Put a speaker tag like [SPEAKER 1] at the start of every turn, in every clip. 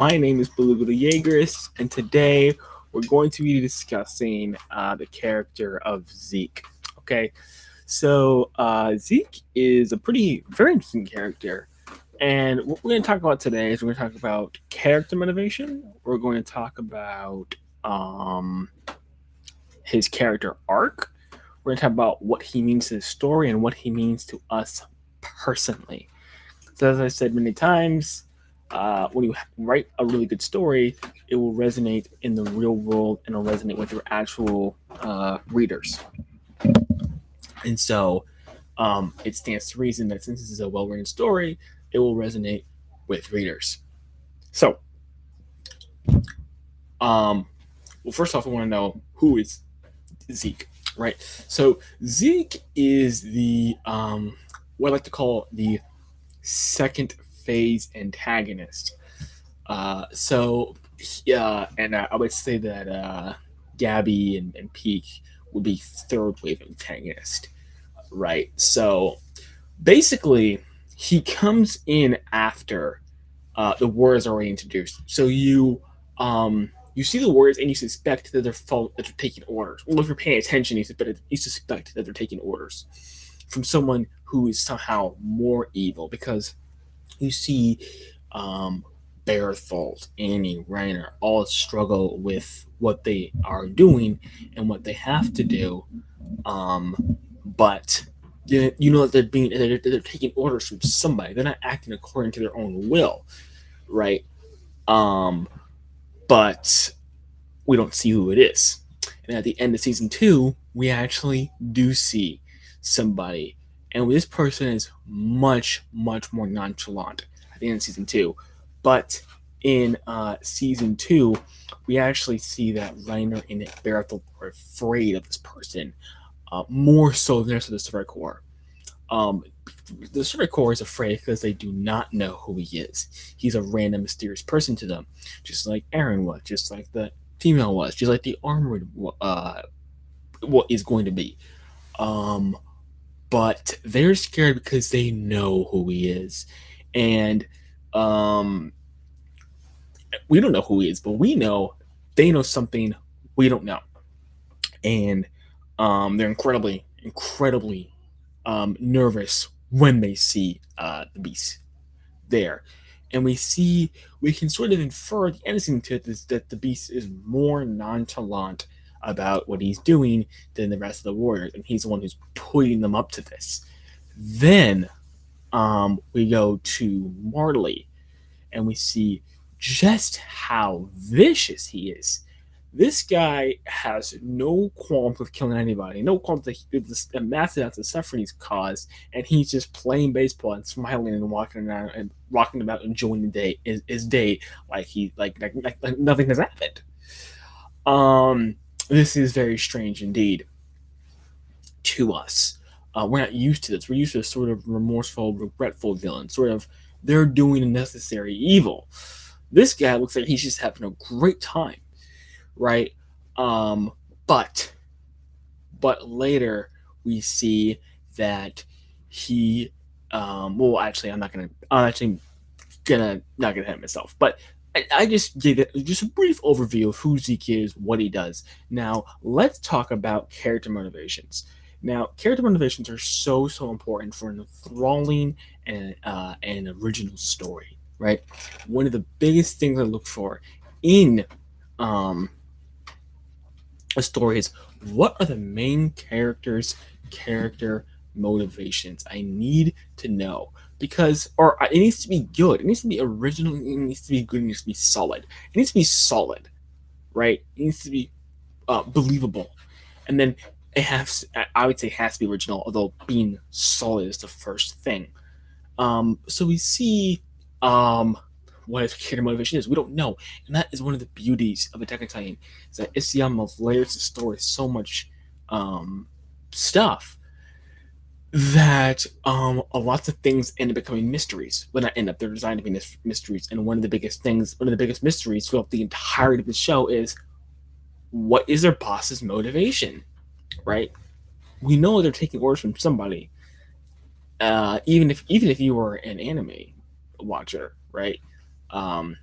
[SPEAKER 1] My name is Beluga the Jaegers, and today we're going to be discussing the character of Zeke. Okay, Zeke is a very interesting character, and what we're going to talk about today is we're going to talk about character motivation. We're going to talk about um, his character arc. We're going to talk about what he means to the story and what he means to us personally. So as I said many times, when you write a really good story, it will resonate in the real world and it'll resonate with your actual readers. And so it stands to reason that since this is a well-written story, it will resonate with readers. So, um, well, first off, I want to know who is Zeke, right? So Zeke is the what I like to call the second phase antagonist. And I would say that Gabby and Peak would be third wave antagonist, right? So basically, he comes in after the warriors are already introduced. So you see the warriors and you suspect that they're taking orders. Well, if you're paying attention, you suspect that they're taking orders from someone who is somehow more evil because you see um, Berthold, Annie, Reiner all struggle with what they are doing and what they have to do. But you know that they're taking orders from somebody. They're not acting according to their own will, right? Um, but we don't see who it is. And at the end of season two, we actually do see somebody, and this person is much more nonchalant at the end of season two. But in season two, we actually see that Reiner and Berthold are afraid of this person more so than the rest of the Survivor Corps. Um, the Survey Corps is afraid because they do not know who he is. He's a random, mysterious person to them, just like Aaron was, just like the female was, just like the armored what is going to be. Um, but they're scared because they know who he is, and um, we don't know who he is, but we know they know something we don't know, and they're incredibly nervous when they see the beast there. And we can sort of infer at the end of season two that the beast is more nonchalant about what he's doing than the rest of the warriors, and he's the one who's putting them up to this. Then we go to Marley, and we see just how vicious he is. This guy has no qualms with killing anybody, no qualms with the massive amounts of suffering he's caused, and he's just playing baseball and smiling and walking around and rocking about, enjoying the day, his day, like nothing has happened. Um, this is very strange indeed to us. We're not used to this. We're used to a sort of remorseful, regretful villain, sort of they're doing a necessary evil. This guy looks like he's just having a great time, right? Um, but later we see that he, well, actually, I'm actually gonna not gonna hit myself, but I just gave it just a brief overview of who Zeke is, what he does. Now let's talk about character motivations. Now, character motivations are so important for an enthralling and an original story, right? One of the biggest things I look for in um, a story is what are the main character motivations. I need to know because or it needs to be good, it needs to be original, it needs to be good, it needs to be solid, it needs to be solid, right? It needs to be believable, and then it has, I would say, it has to be original, although being solid is the first thing. So we see um, what his character motivation is. We don't know, and that is one of the beauties of Attack on Titan. Is that Isayama layers the story so much stuff that a lots of things end up becoming mysteries. Well, not end up; they're designed to be mysteries. And one of the biggest mysteries throughout the entirety of the show is what is their boss's motivation, right? We know they're taking orders from somebody, even if you were an anime watcher, right? Um,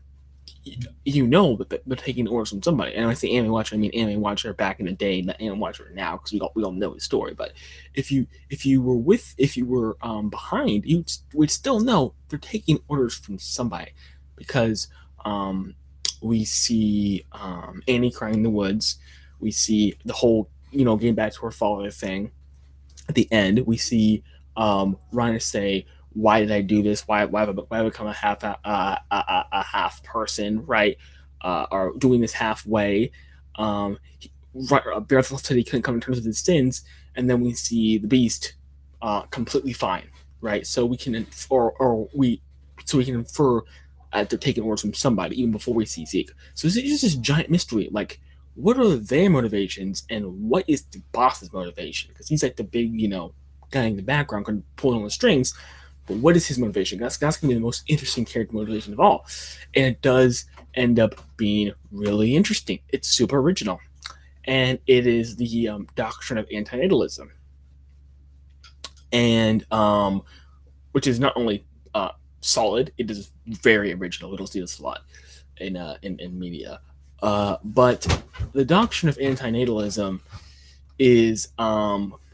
[SPEAKER 1] you know that they're taking orders from somebody. And when I say anime watcher, I mean anime watcher back in the day, not anime watcher now, because we don't know his story. But if you were behind, you would still know they're taking orders from somebody, because um, we see Annie crying in the woods. We see the whole getting back to her father thing. At the end, we see Ryan say, "Why did I do this? Why have I become a half person, right? Or doing this halfway?" Um, Bearthel said he couldn't come to terms with his sins, and then we see the Beast completely fine, right? So we can so we can infer they're taking orders from somebody even before we see Zeke. So it's just this giant mystery, like what are their motivations and what is the boss's motivation? Because he's like the big, guy in the background pulling on the strings. But what is his motivation? That's going to be the most interesting character motivation of all. And it does end up being really interesting. It's super original. And it is the doctrine of antinatalism. And which is not only solid, it is very original. We don't see this a lot in media. But the doctrine of antinatalism is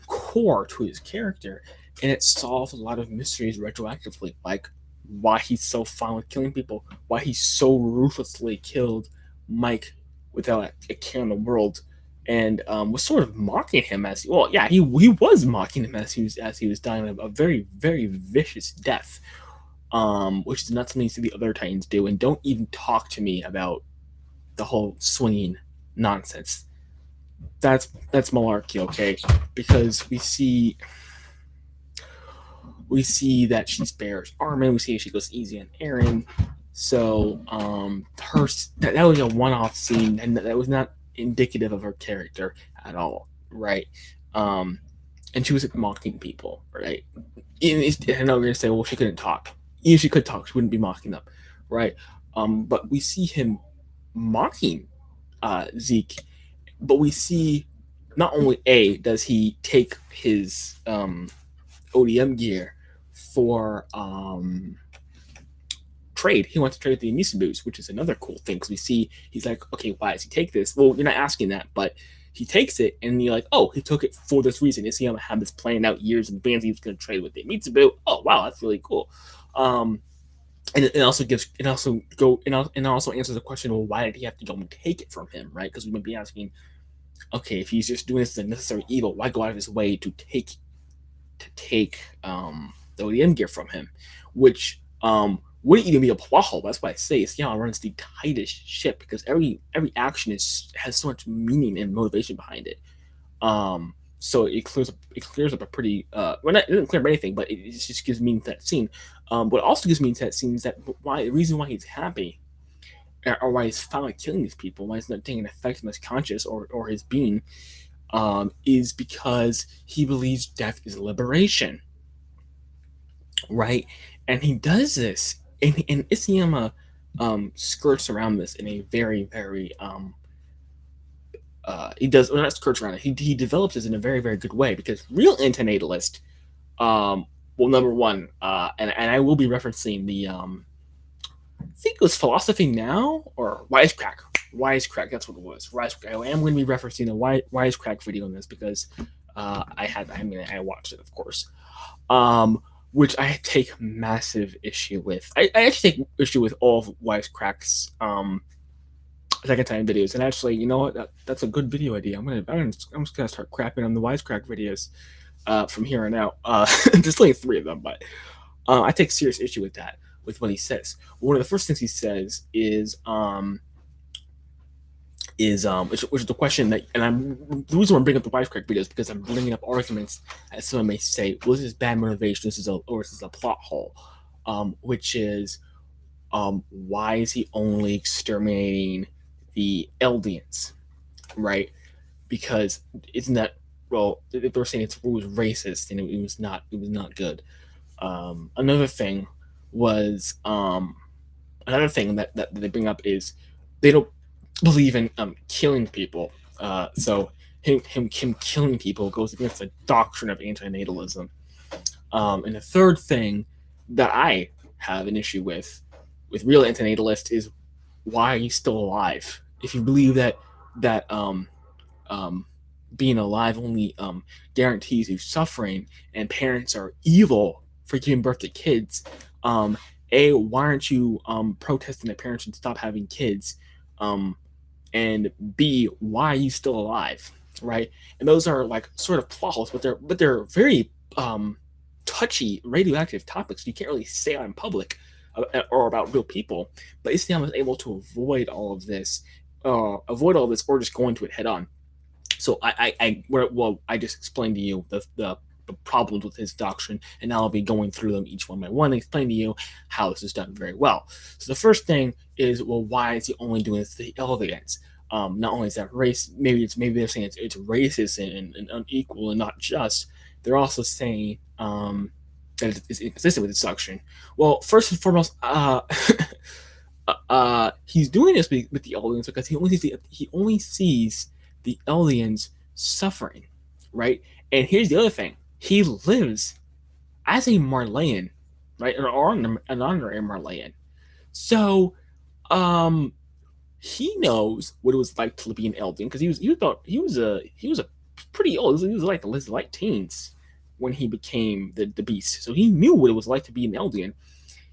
[SPEAKER 1] core to his character, and it solves a lot of mysteries retroactively, like why he's so fine with killing people, why he so ruthlessly killed Mike without a care in the world, and was sort of mocking him he was mocking him as he was dying a very very vicious death, which is not something you see the other Titans do. And don't even talk to me about the whole swinging nonsense. That's malarkey, okay? Because we see that she spares Armin. We see she goes easy on Aaron. So that was a one-off scene, and that was not indicative of her character at all, right? Um, and she was like, mocking people, right? And I know you're gonna say, well, she couldn't talk. Even if she could talk, she wouldn't be mocking them, right? But we see him mocking Zeke, but we see not only does he take his ODM gear for trade. He wants to trade the Anissa boots, which is another cool thing, because we see he's like, okay, why does he take this? Well, you're not asking that, but he takes it, and you're like, oh, he took it for this reason. Is he gonna have this planned out years in advance? He's gonna trade with the Anissa boot. Oh, wow, that's really cool. Um, and it also answers the question, well, why did he have to go and take it from him, right? Because we might be asking, okay, if he's just doing this as a necessary evil, why go out of his way to take the ODM gear from him, which wouldn't even be a plot hole. That's why I say Seattle runs the tightest ship, because every action has so much meaning and motivation behind it. So it clears up a pretty it doesn't clear up anything, but it just gives meaning to that scene. What also gives meaning to that scene is that the reason why he's happy, or why he's finally killing these people, why he's not taking effect on his conscious or his being, is because he believes death is liberation, right? And he does this, and Isayama skirts around this in a very, very he does well, not skirts around it. He develops this in a very, very good way, because real antinatalist, well, number one, and I will be referencing the I think it was Philosophy Now or Wisecrack. Wisecrack, that's what it was. Wisecrack. I am going to be referencing a Wisecrack video on this, because I watched it, of course. Which I take massive issue with. I actually take issue with all of Wisecrack's second time videos. And actually, you know what? That's a good video idea. I'm just gonna start crapping on the Wisecrack videos from here on out. There's only 3 of them, but I take serious issue with that, with what he says. One of the first things he says is which is the question that, and the reason why I'm bringing up the Wisecrack videos, because I'm bringing up arguments that someone may say, well, this is bad motivation, this is a plot hole, which is why is he only exterminating the Eldians, right? Because isn't that, well, they're saying it was racist, and it was not good. Another thing was another thing that they bring up is they don't believe in killing people. So him killing people goes against the doctrine of antinatalism. And the third thing that I have an issue with real antinatalists is why are you still alive? If you believe that um, being alive only guarantees you suffering, and parents are evil for giving birth to kids, um, a why aren't you protesting that parents should stop having kids? Um, and B, why are you still alive? Right? And those are like sort of plot but they're very touchy, radioactive topics. You can't really say out in public or about real people. But Islam was able to avoid all this, or just go into it head on. So I just explained to you the problems with his doctrine, and now I'll be going through them each one by one and explain to you how this is done very well. So the first thing is, well, why is he only doing this to the elegance? Not only is that race, maybe they're saying it's racist and unequal and not just. They're also saying that it's inconsistent with his doctrine. Well, first and foremost, he's doing this with the aliens because he only sees the aliens suffering, right? And here's the other thing: he lives as a Marleyan, right, or an honorary Marleyan. So, um, he knows what it was like to be an alien because he was a pretty old. He was like his late teens when he became the beast. So he knew what it was like to be an alien.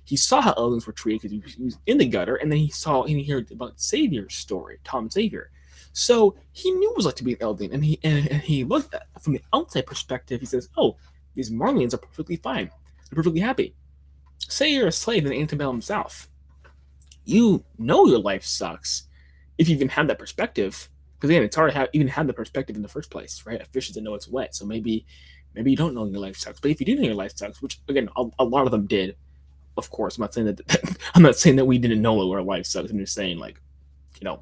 [SPEAKER 1] He saw how aliens were treated because he was in the gutter, and then he saw and he heard about Xavier's story, Tom Xavier. So he knew it was like to be an alien, and he looked at from the outside perspective. He says, "Oh, these Marlians are perfectly fine. They're perfectly happy. Say you're a slave in the antebellum South. You know your life sucks if you even have that perspective. Because again, it's hard to even have the perspective in the first place, right? A fish doesn't know it's wet, so maybe you don't know your life sucks. But if you do know your life sucks, which again a lot of them did, of course. I'm not saying that I'm not saying that we didn't know what our life sucks. I'm just saying like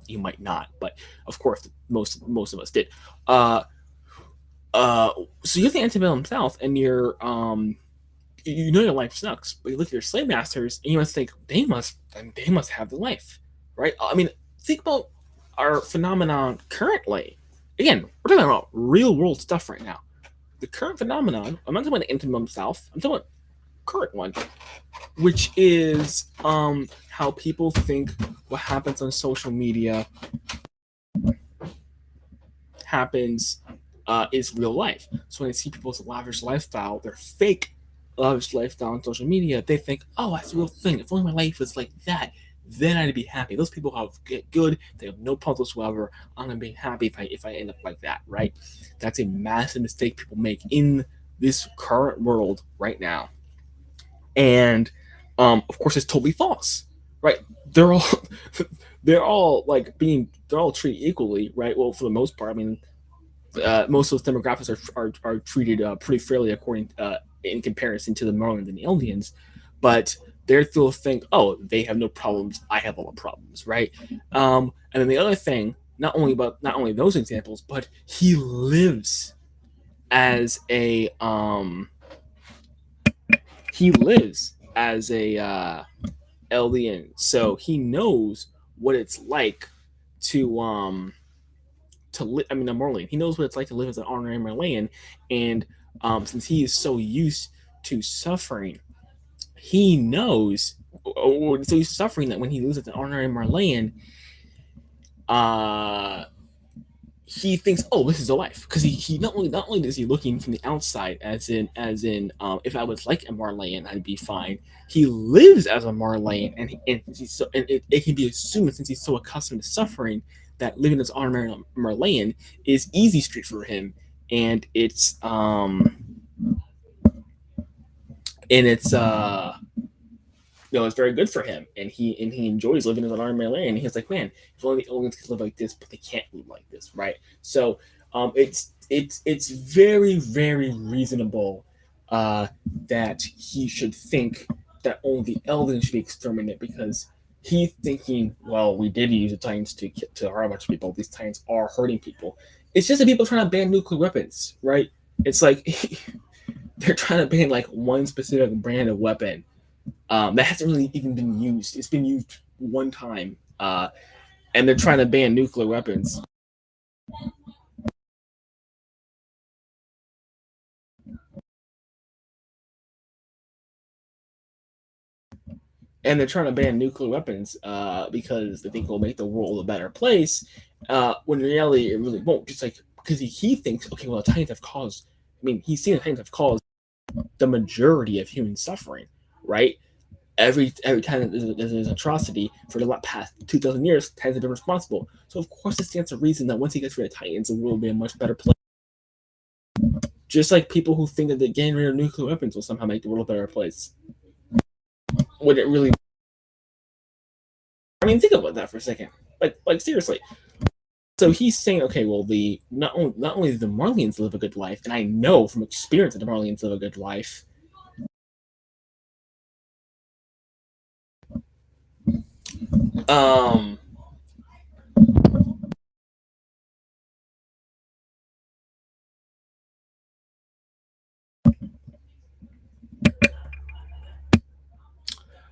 [SPEAKER 1] you might not, but of course most of us did. Uh, so you're the antebellum South, and you know your life sucks, but you look at your slave masters and you must think they must have the life, right? I mean, think about our phenomenon currently. Again, we're talking about real world stuff right now. The current phenomenon. I'm not talking about the antebellum South. I'm talking about current one, which is how people think what happens on social media happens is real life. So when they see people's lavish lifestyle, their fake lavish lifestyle on social media, they think, oh, that's a real thing. If only my life was like that, then I'd be happy. Those people get good. They have no problems whatsoever. I'm gonna be happy if I end up like that, right? That's a massive mistake people make in this current world right now. And of course it's totally false, right? They're all they're all treated equally, right? Well, for the most part. I mean, most of those demographics are treated pretty fairly according in comparison to the Marlins and the Indians, but they still think, oh, they have no problems, I have all the problems, right? And then the other thing, not only those examples, but as a he lives as a alien, so he knows what it's like to live. I mean, a Marleyan. He knows what it's like to live as an honorary Marleyan, and since he is so used to suffering, he knows. So he's suffering that when he lives as an honorary Marleyan, uh, he thinks, "Oh, this is a life," because he not only is he looking from the outside, as in if I was like a Marleyan, I'd be fine. He lives as a Marleyan, and it can be assumed since he's so accustomed to suffering that living as honorary Marleyan is easy street for him, and it's very good for him, and he enjoys living in an army land. And he's like, man, if only the aliens could live like this, but they can't live like this, right? So, it's very very reasonable that he should think that only the aliens should be exterminated because he's thinking, well, we did use the Titans to hurt a bunch of people. These Titans are hurting people. It's just that people trying to ban nuclear weapons, right? It's like they're trying to ban like one specific brand of weapon that hasn't really even been used. It's been used one time, and they're trying to ban nuclear weapons. and they're trying to ban nuclear weapons because they think it will make the world a better place. When in reality, it really won't. Just like because he thinks, okay, well, the Titans have caused. I mean, he's seen the Titans have caused the majority of human suffering, right? Every time there's an atrocity for the past 2,000 years, Titans have been responsible. So of course, it stands to reason that once he gets rid of Titans, the world will be a much better place. Just like people who think that getting rid of nuclear weapons will somehow make the world a better place. Would it really? I mean, think about that for a second. Like seriously. So he's saying, okay, well, the not only do the Marlians live a good life, and I know from experience that the Marlians live a good life. Um,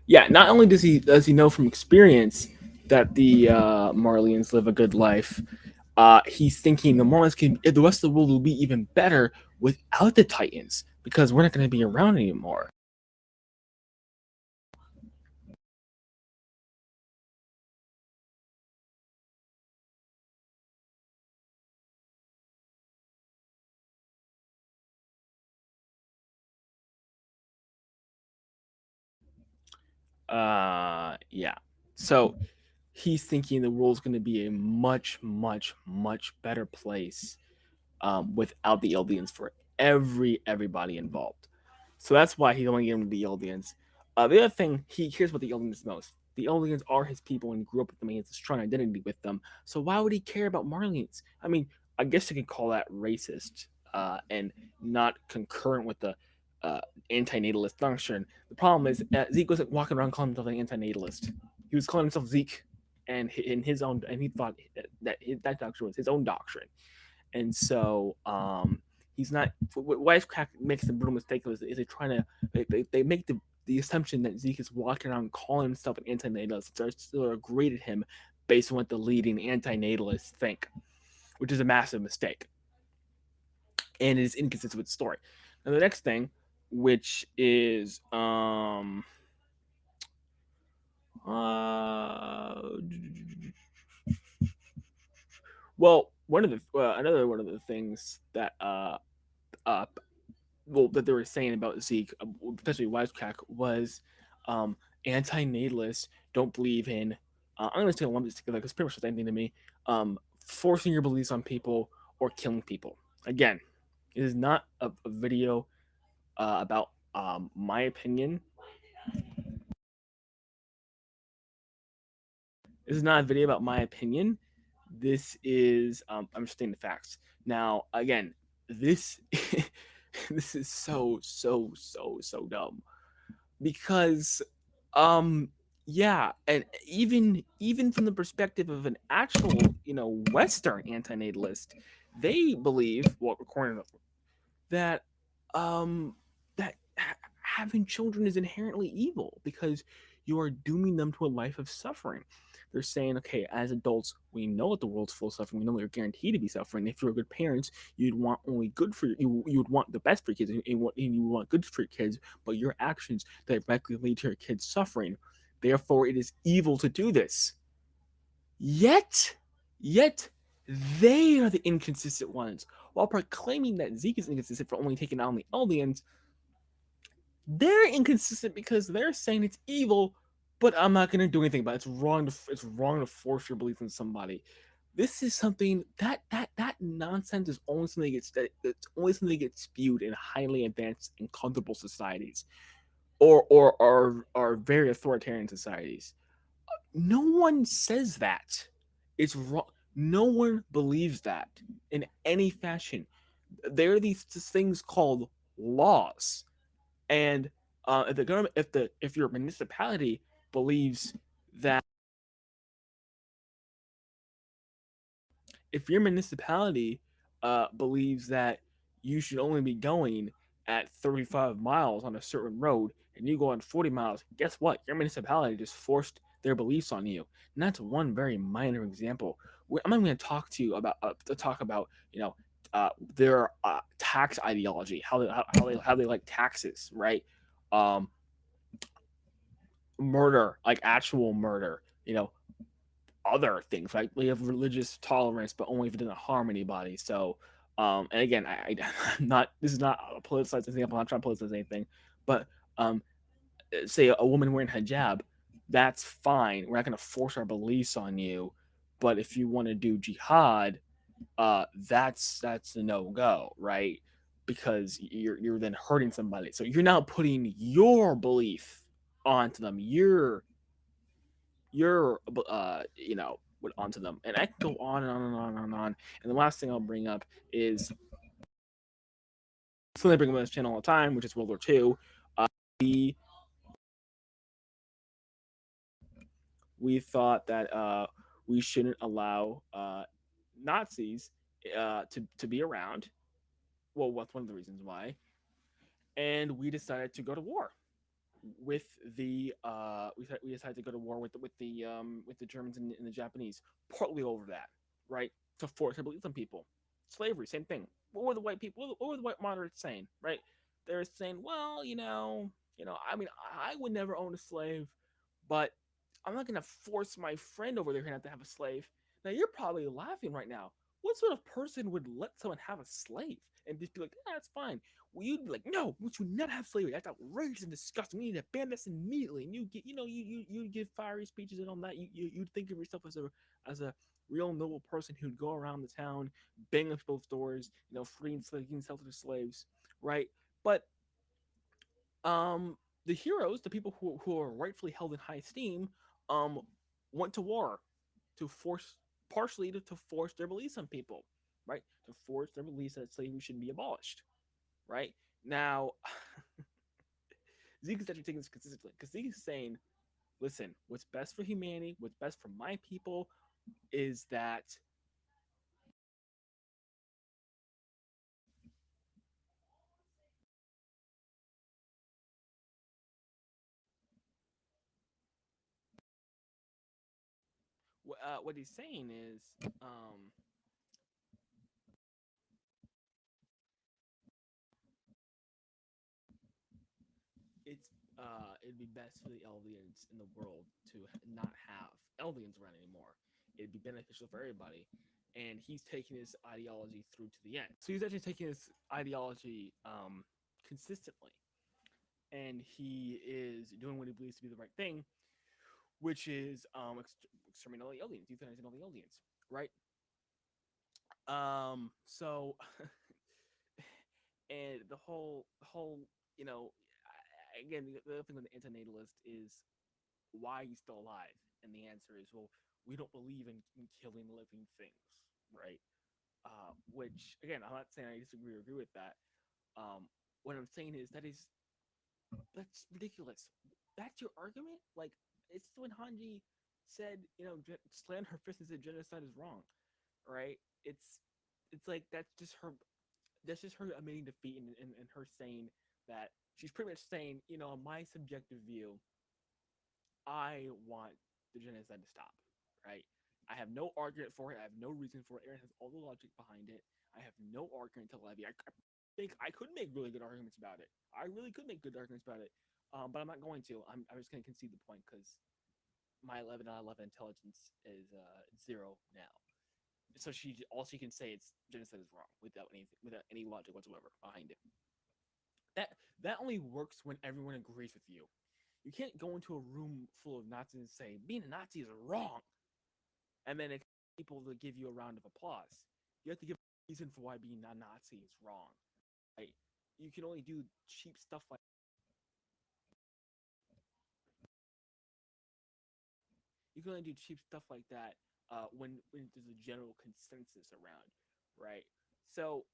[SPEAKER 1] yeah, not only does he know from experience that the Marlians live a good life, he's thinking the Marlians can the rest of the world will be even better without the Titans because we're not going to be around anymore. Yeah. So he's thinking the world's going to be a much, much, much better place without the Eldians for everybody involved. So that's why he's only giving the Eldians. The other thing, he cares about the Eldians most. The Eldians are his people and grew up with them. He has a strong identity with them. So why would he care about Marlians? I mean, I guess you could call that racist and not concurrent with the uh, antinatalist doctrine. The problem is Zeke wasn't walking around calling himself an antinatalist. He was calling himself Zeke, and in his own, and he thought that doctrine was his own doctrine. And so he's not. What Wisecrack makes the brutal mistake is they trying to they make the assumption that Zeke is walking around calling himself an antinatalist. So sort of graded him based on what the leading antinatalists think, which is a massive mistake, and it is inconsistent with the story. Now the next thing, which is uh well, one of the another one of the things that uh well that they were saying about Zeke, especially Wisecrack, was um, anti-natalists don't believe in. I'm gonna say lump this together because pretty much the same thing to me. Forcing your beliefs on people or killing people. Again, it is not a video about my opinion. This is not a video about my opinion. This is I'm stating the facts. Now, again, this this is so dumb because yeah, and even from the perspective of an actual Western antinatalist, they believe, well, according to that having children is inherently evil because you are dooming them to a life of suffering. They're saying, okay, as adults, we know that the world's full of suffering. We know you're guaranteed to be suffering. If you're good parents, you'd want only good for you would want the best for your kids, and you want good for your kids. But your actions directly lead to your kids suffering. Therefore, it is evil to do this. Yet, yet, they are the inconsistent ones. While proclaiming that Zeke is inconsistent for only taking on the Eldians, they're inconsistent because they're saying it's evil, but I'm not going to do anything about it. It's wrong to force your belief in somebody. This is something that nonsense is only something that's only something that gets spewed in highly advanced and comfortable societies, or very authoritarian societies. No one says that. It's wrong. No one believes that in any fashion. There are these things called laws, and if the government, if your municipality believes that, if your municipality believes that you should only be going at 35 miles on a certain road and you go on 40 miles, guess what? Your municipality just forced their beliefs on you. And that's one very minor example. I'm not going to talk to you about their tax ideology, how they like taxes, right? Um, murder, like actual murder. Other things like we have religious tolerance, but only if it doesn't harm anybody. So, and again, I'm not. This is not a politicized example. I'm not trying to politicize anything, but um, say a woman wearing hijab, that's fine. We're not going to force our beliefs on you. But if you want to do jihad, that's a no go, right? Because you're then hurting somebody. So you're now putting your belief onto them. Your onto them, and I can go on and on and on and on. And the last thing I'll bring up is something I bring up on this channel all the time, which is World War II. We we thought that we shouldn't allow Nazis to be around. Well, what's one of the reasons why? And we decided to go to war with we decided to go to war with the Germans and the Japanese, partly over that, right? To force, I believe, some people. Slavery, same thing. What were the white people? What were the white moderates saying? Right? They're saying, well, I mean, I would never own a slave, but I'm not gonna force my friend over there to have a slave. Now you're probably laughing right now. What sort of person would let someone have a slave and just be like, yeah, that's fine? Well, you'd be like, no, we should not have slavery. That's outrageous and disgusting. We need to ban this immediately. And you get, you give fiery speeches and all that. You'd think of yourself as a real noble person who'd go around the town, bang up people's doors, freeing self-to slaves, right? But um, the heroes, the people who are rightfully held in high esteem, um, went to war to force, partially to force their beliefs on people, right? To force their beliefs that slavery should be abolished, right? Now, Zeke is actually taking this consistently because Zeke is saying, listen, what's best for humanity, what's best for my people is that what he's saying is it's it'd be best for the aliens in the world to not have aliens around anymore. It'd be beneficial for everybody. And he's taking his ideology through to the end. So he's actually taking his ideology consistently. And he is doing what he believes to be the right thing, which is exterminating all the aliens, euthanizing all the aliens, right? So and the whole again, the other thing with the antinatalist is why he's still alive, and the answer is, well, we don't believe in killing living things, right? Which again, I'm not saying I disagree or agree with that. What I'm saying is that's ridiculous. That's your argument? Like, it's when Hanji said, slammed her fist and said genocide is wrong, right? It's like that's just her admitting defeat and her saying that she's pretty much saying, in my subjective view, I want the genocide to stop, right? I have no argument for it. I have no reason for it. Aaron has all the logic behind it. I have no argument to levy. I think I could make really good arguments about it. I really could make good arguments about it, but I'm not going to. I'm just going to concede the point because my 11 out of 11 intelligence is 0 now. So all she can say is genocide is wrong without any logic whatsoever behind it. That that only works when everyone agrees with you. You can't go into a room full of Nazis and say being a Nazi is wrong, and then expect people to give you a round of applause. You have to give a reason for why being a Nazi is wrong. Right? You can only do cheap stuff like that when there's a general consensus around, right? So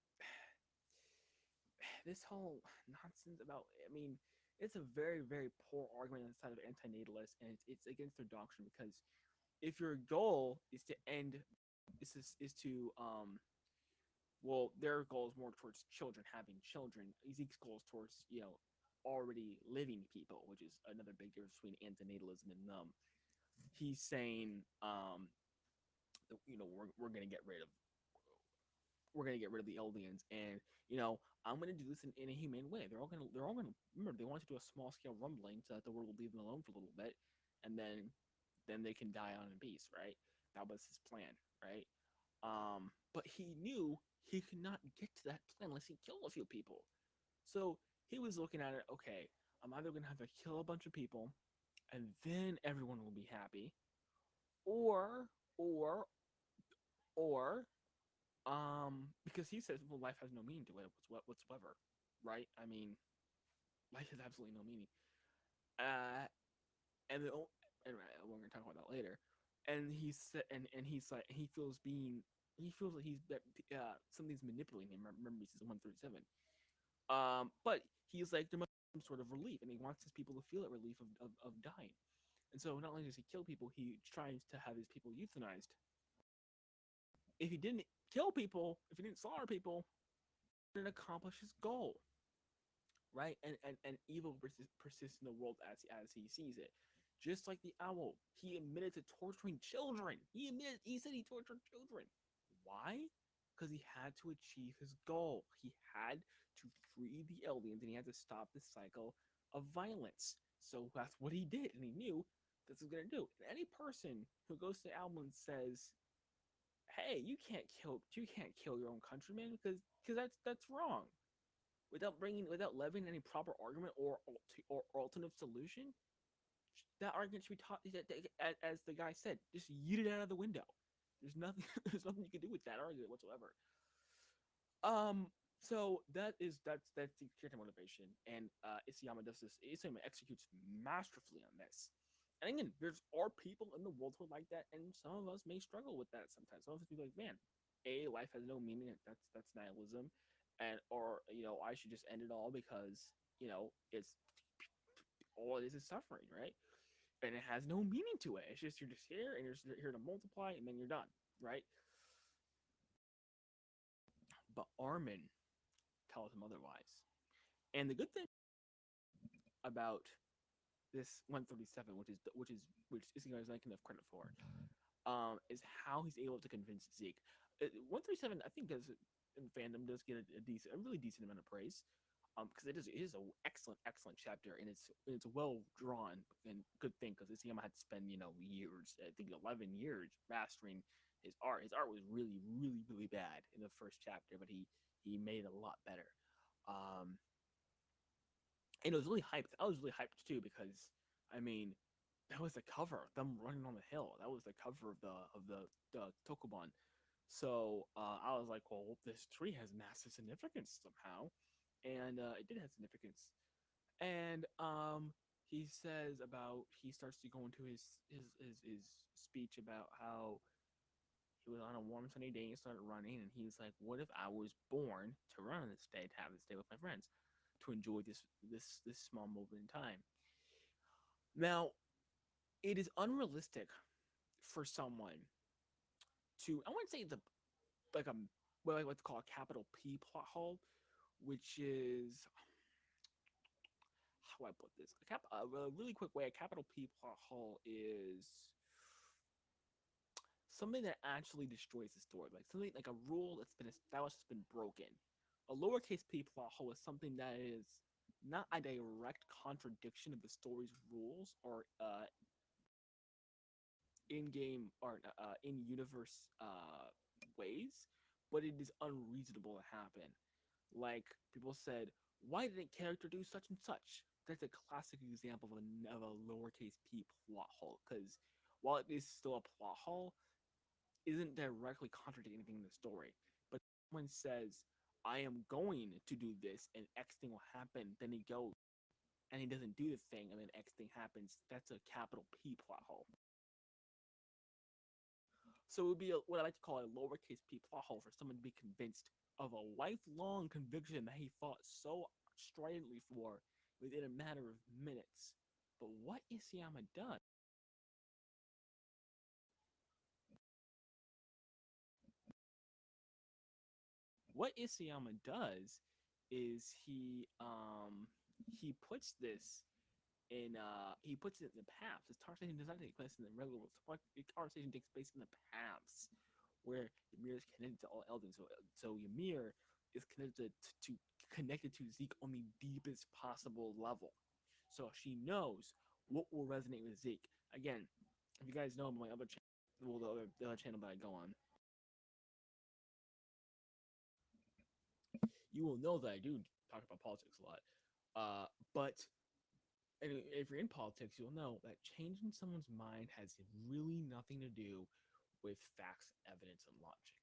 [SPEAKER 1] this whole nonsense about, I mean, it's a very very poor argument on the side of antinatalists, and it's against their doctrine because if your goal is to end is to well, their goal is more towards children having children. Zeke's goal is towards already living people, which is another big difference between antinatalism and he's saying we're gonna get rid of we're gonna get rid of the aliens, and I'm gonna do this in a humane way. They're all gonna remember they want to do a small scale rumbling so that the world will leave them alone for a little bit, and then they can die on in peace, right? That was his plan, right? But he knew he could not get to that plan unless he killed a few people. So he was looking at it. Okay, I'm either gonna have to kill a bunch of people, and then everyone will be happy, or or or because he says, well, life has no meaning to it whatsoever, right? I mean, life has absolutely no meaning. Uh, and the anyway, we're gonna talk about that later. And he said, and he's like, he feels like he's something's manipulating him. Remember, he says 137. But he's like, there must be some sort of relief, and he wants his people to feel that relief of dying. And so, not only does he kill people, he tries to have his people euthanized. If he didn't kill people, if he didn't slaughter people, he didn't accomplish his goal, right? And evil persists in the world as he sees it. Just like the owl, he admitted to torturing children. He said he tortured children. Why? Because he had to achieve his goal. He had to free the aliens, and he had to stop the cycle of violence. So that's what he did, and he knew this was gonna do. And any person who goes to the owl and says, "Hey, you can't kill your own countrymen because that's wrong," without levying any proper argument or alternative solution, that argument should be taught. As the guy said, just yeet it out of the window. There's nothing. There's nothing you can do with that argument whatsoever. Um. So that's the character motivation, and Isayama does this. Isayama executes masterfully on this. And again, there's are people in the world who are like that, and some of us may struggle with that sometimes. Some of us be like, man, life has no meaning. That's nihilism, and or I should just end it all because it's all it is suffering, right? And it has no meaning to it. It's just you're just here and you're just here to multiply, and then you're done, right? But Armin tells him otherwise. And the good thing about this 137, which is not enough credit for, is how he's able to convince Zeke. 137, I think, does in fandom does get a really decent amount of praise. Because it is an excellent chapter, and it's well drawn and good thing because Isayama had to spend years, I think 11 years mastering his art. His art was really bad in the first chapter, but he made it a lot better. Um, and it was really hyped. I was really hyped too because I mean that was the cover of them running on the hill. That was the cover of the Tokuban. So I was like, well, this tree has massive significance somehow, and it did have significance. And he starts to go into his speech about how he was on a warm sunny day and started running, and he was like, what if I was born to run on this day, to have this day with my friends, to enjoy this small moment in time. Now, it is unrealistic for someone to, I wouldn't say the like a what I like to call a capital P plot hole, which is, how do I put this? A really quick way, a capital P plot hole is something that actually destroys the story, like something like a rule that's been established has been broken. A lowercase p plot hole is something that is not a direct contradiction of the story's rules or in-game or in-universe ways, but it is unreasonable to happen. Like people said, why didn't character do such and such? That's a classic example of a lowercase p plot hole. Because while it is still a plot hole, isn't directly contradicting anything in the story. But someone says, I am going to do this and X thing will happen, then he goes and he doesn't do the thing and then X thing happens. That's a capital P plot hole. So it would be what I like to call a lowercase p plot hole for someone to be convinced of a lifelong conviction that he fought so stridently for within a matter of minutes. But what Isayama does, what Isayama does is he puts this he puts it in the past. This conversation does not take place in the regular world. The conversation takes place in the past, where Ymir is connected to all Eldon. So Ymir is connected to Zeke on the deepest possible level. So she knows what will resonate with Zeke. Again, if you guys know my other channel, well, the other channel that I go on, you will know that I do talk about politics a lot. But if you're in politics, you'll know that changing someone's mind has really nothing to do with facts, evidence, and logic,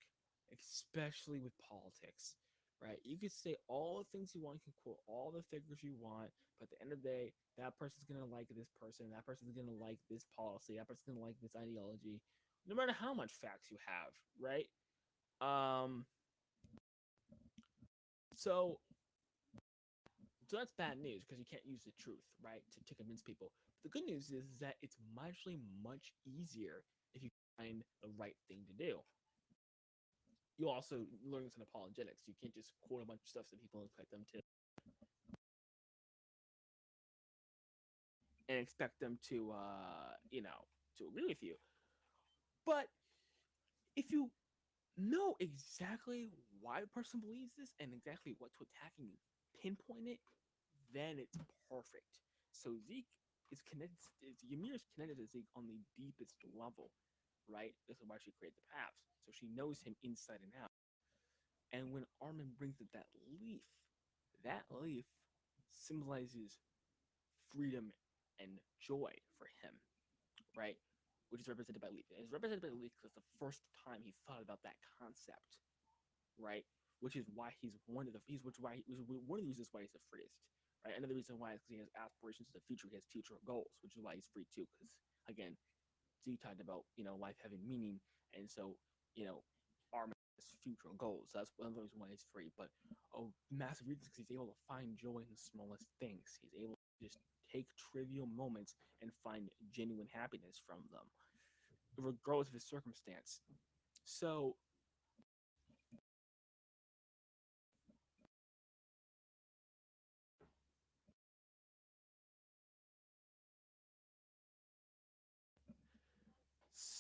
[SPEAKER 1] especially with politics, right? You could say all the things you want, you can quote all the figures you want, but at the end of the day, that person's gonna like this person, that person's gonna like this policy, that person's gonna like this ideology, no matter how much facts you have, right? Um, so so that's bad news because you can't use the truth, right, to convince people. But the good news is that it's actually much easier if you find the right thing to do. You also learn this in apologetics. You can't just quote a bunch of stuff that people expect them to and expect them to, to agree with you. But if you know exactly why a person believes this and exactly what to attack and pinpoint it, then it's perfect. So Zeke is connected. Ymir is connected to Zeke on the deepest level, right? This is why she created the paths. So she knows him inside and out. And when Armin brings up that leaf symbolizes freedom and joy for him, right? Which is represented by leaf. It's represented by leaf because the first time he thought about that concept, right? Which is why he's one of the he's which why which is one of the reasons why he's the freest, right? Another reason why is because he has aspirations to the future. He has future goals, which is why he's free too. Because again, Z talked about life having meaning, and so Armin has future goals. So that's one of the reasons why he's free. But a massive reason is because he's able to find joy in the smallest things. He's able to just take trivial moments and find genuine happiness from them, regardless of his circumstance. So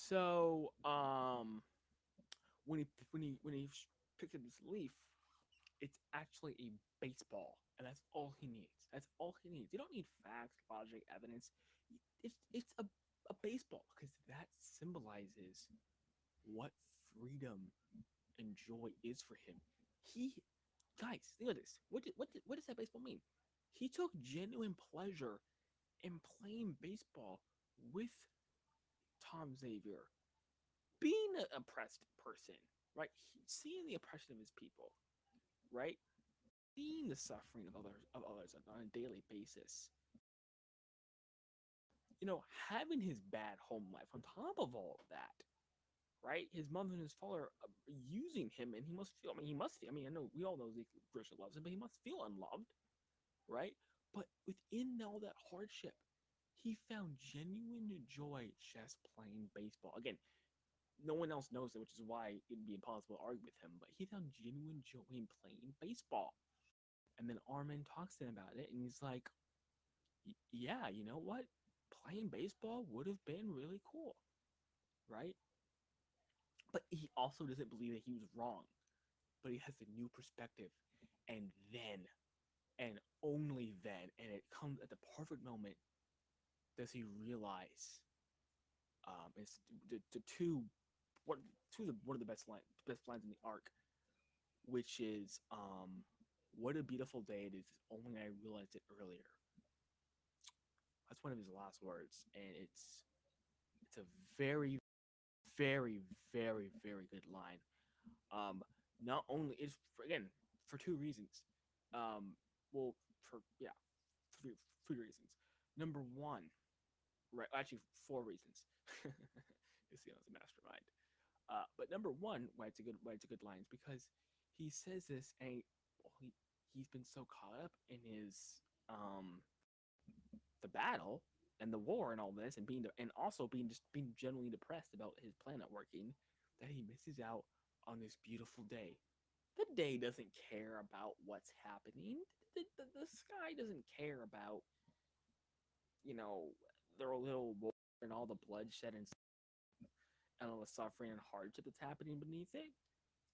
[SPEAKER 1] So when he picked up this leaf, it's actually a baseball, and that's all he needs. That's all he needs. You don't need facts, logic, evidence. It's a baseball because that symbolizes what freedom and joy is for him. He guys, think of this. What does that baseball mean? He took genuine pleasure in playing baseball with Tom Xavier, being an oppressed person, right? Seeing the oppression of his people, right? Seeing the suffering of others on a daily basis. Having his bad home life on top of all of that, right? His mother and his father are using him, and he must feel. I mean, he must feel. I mean, I know we all know Zeke Grisha loves him, but he must feel unloved, right? But within all that hardship, he found genuine joy just playing baseball. Again, no one else knows it, which is why it'd be impossible to argue with him. But he found genuine joy in playing baseball. And then Armin talks to him about it, and he's like, "Yeah, you know what? Playing baseball would have been really cool, right?" But he also doesn't believe that he was wrong. But he has a new perspective, and then, and only then, and it comes at the perfect moment, does he realize it's the two what two of the one of the best lines in the arc, which is what a beautiful day it is. Only I realized it earlier. That's one of his last words, and it's a very, very, very, very good line. Not only is again for two reasons. Well, for yeah, three reasons. Number one, right? Actually, four reasons. You see, I was a mastermind. But number one, why it's a good line is because he says this, and he's been so caught up in his the battle and the war and all this, and also being generally depressed about his planet working, that he misses out on this beautiful day. The day doesn't care about what's happening. The sky doesn't care about you know their little war and all the bloodshed and stuff. and all the suffering and hardship that's happening beneath it.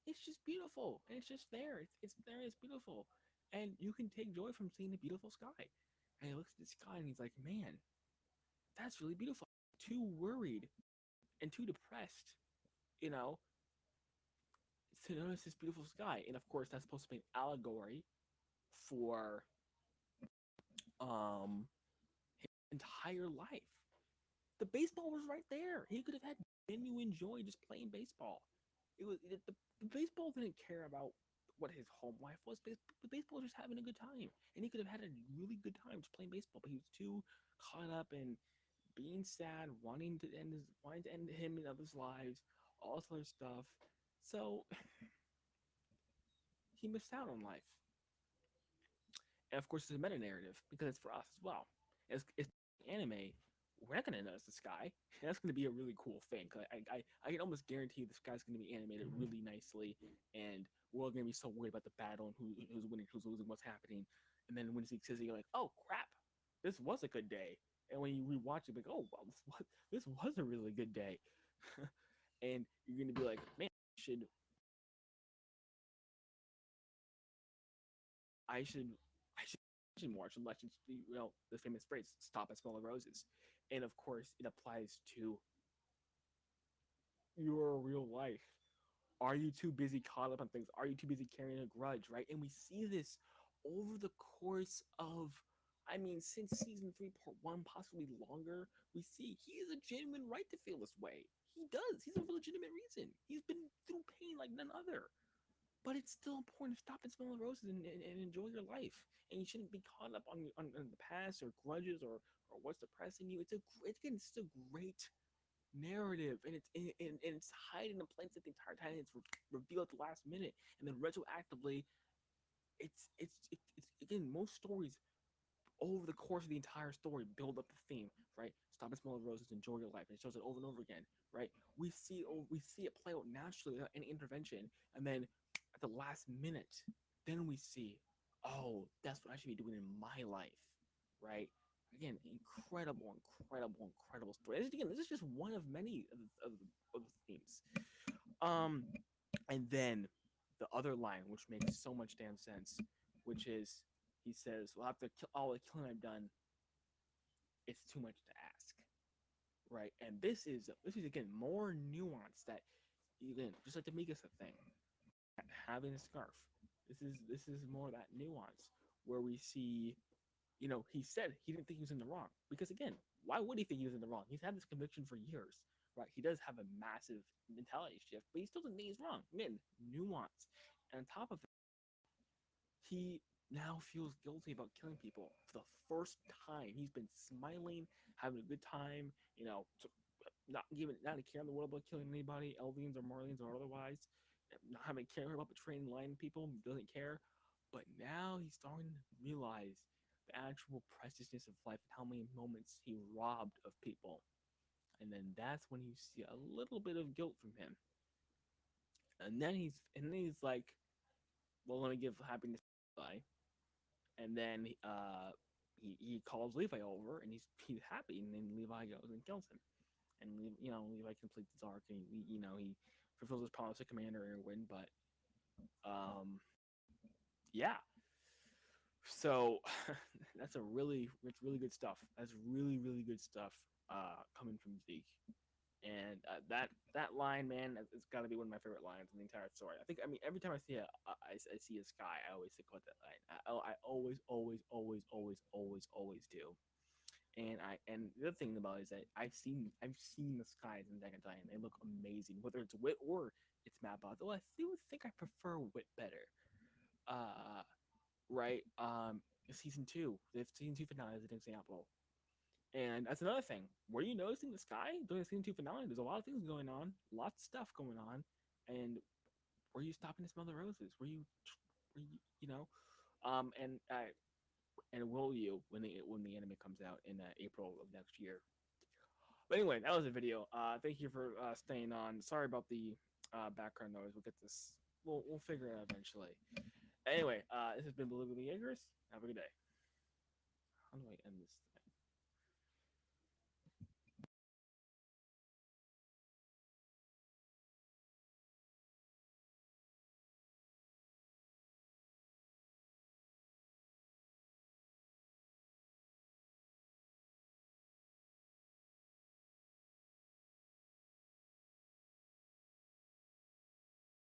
[SPEAKER 1] It's just beautiful, and it's just there. It's there. It's beautiful, and you can take joy from seeing a beautiful sky. And he looks at the sky and he's like, "Man, that's really beautiful." Too worried and too depressed, you know, to notice this beautiful sky. And of course, that's supposed to be an allegory for um his entire life. The baseball was right there. He could have had genuine joy just playing baseball. The baseball didn't care about what his home life was. The baseball was just having a good time, and he could have had a really good time just playing baseball. But he was too caught up in being sad, wanting to end him and others' lives, all this other stuff. So he missed out on life. And of course, it's a meta narrative because it's for us as well. It's anime. We're not going to notice the sky. That's going to be a really cool thing. I can almost guarantee the sky's going to be animated really nicely, and we're all going to be so worried about the battle and who's winning, who's losing, what's happening. And then when Zeke says it, you're like, oh crap, this was a good day. And when you rewatch it, like, oh, well, this was a really good day. And you're going to be like, man, I should I should more. I should the famous phrase "stop and smell the roses," and of course it applies to your real life. Are you too busy caught up on things? Are you too busy carrying a grudge? Right, and we see this over the course of. I mean, since season 3, part 1, possibly longer, we see he has a genuine right to feel this way. He does. He's a legitimate reason. He's been through pain like none other. But it's still important to stop and smell the roses and enjoy your life. And you shouldn't be caught up on the past or grudges or what's depressing you. It's a great narrative, and it's hiding in plain sight the entire time. It's revealed at the last minute, and then retroactively, it's again, most stories over the course of the entire story build up the theme, right? Stop and smell the roses, enjoy your life. And it shows it over and over again, right? We see it play out naturally without any intervention, and then at the last minute, then we see, oh, that's what I should be doing in my life, right? Again, incredible story. Again, this is just one of many of the themes. Um, and then the other line, which makes so much damn sense, which is he says, "Well, after all the killing I've done, it's too much to ask." Right, and this is again more nuance that again, just like the Mikasa thing, having a scarf. This is more that nuance where we see, he said he didn't think he was in the wrong because again, why would he think he was in the wrong? He's had this conviction for years, right? He does have a massive mentality shift, but he still doesn't think he's wrong. Again, nuance, and on top of he now feels guilty about killing people for the first time. He's been smiling, having a good time, not a care in the world about killing anybody, Elvians or Marlians or otherwise, not having care about betraying, lying to people, doesn't care. But now he's starting to realize the actual preciousness of life and how many moments he robbed of people. And then that's when you see a little bit of guilt from him. And then he's like, well, let me give happiness to Levi. And then he calls Levi over, and he's happy, and then Levi goes and kills him, and Levi completes his arc, and he fulfills his promise to Commander Erwin. But yeah, so that's a really good stuff. That's really good stuff coming from Zeke. And that line, man, it's got to be one of my favorite lines in the entire story. I mean, every time I see I see a sky, I always think about that line. I always do. And the other thing about it is that I've seen the skies in Attack on Titan. They look amazing, whether it's Wit or it's Mappa. Though I do think I prefer Wit better. Uh, right. Season two, the season two finale is an example. And that's another thing. Were you noticing the sky during the season two finale? There's a lot of things going on, lots of stuff going on, and were you stopping to smell the roses? Were you, you know, and will you when the anime comes out in April of next year? But anyway, that was a video. Thank you for staying on. Sorry about the background noise. We'll get this. We'll figure it out eventually. Anyway, this has been Blue Jaegers. Have a good day. How do I end this?